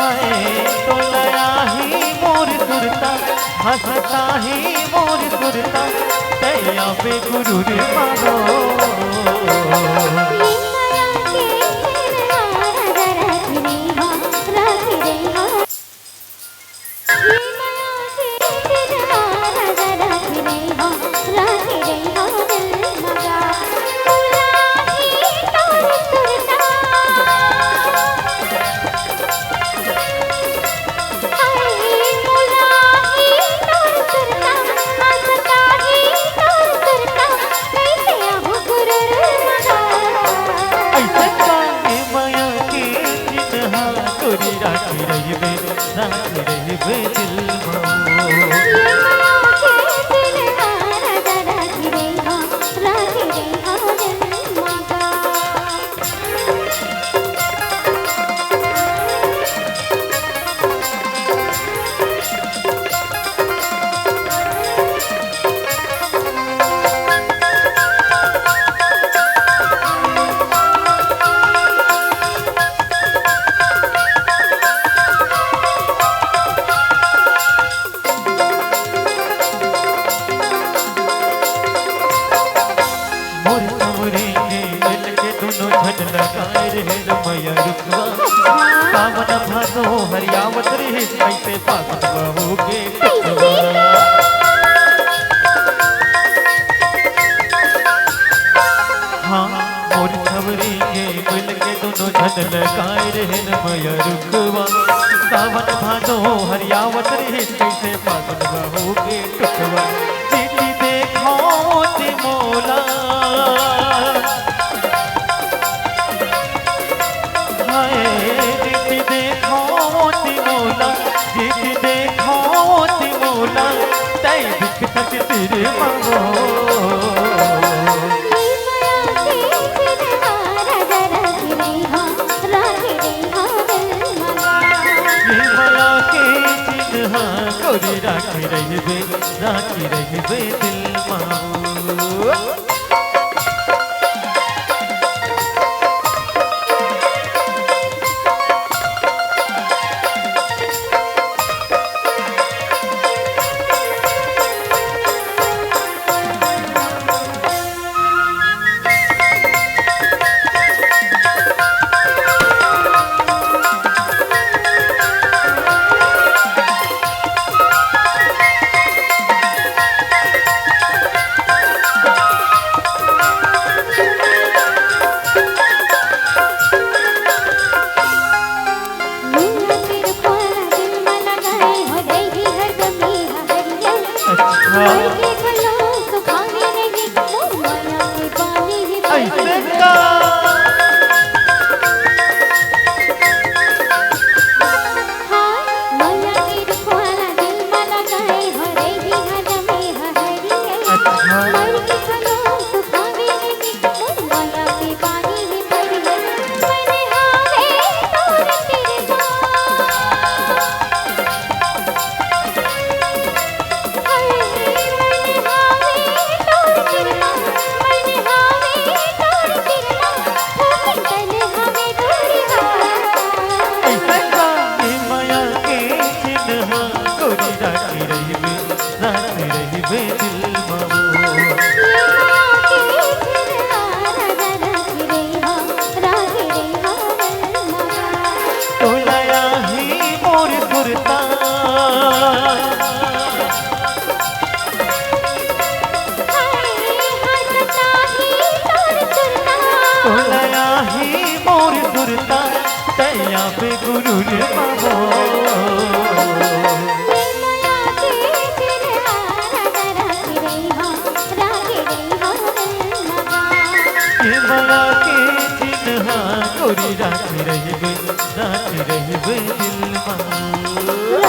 तोलया ही मोर सुरता हंसता ही मोर सुरता तैया पे गुरु रे मारो हरियावत रे कैसे पागल बहोगे हाँ मोर छवरी के मिल के दोनों झन लगाए रहे मया रुकवा सावन भादो हरियावत रे कैसे पागल बहोगे टुकवा चिट्ठी देखो ते मोला तेरे मांगो कोरी राखी रही बे दिल मांगो तैया पे गुरु रे बाबो माया के चिन्हा कोरी राखी रही बे दिल मां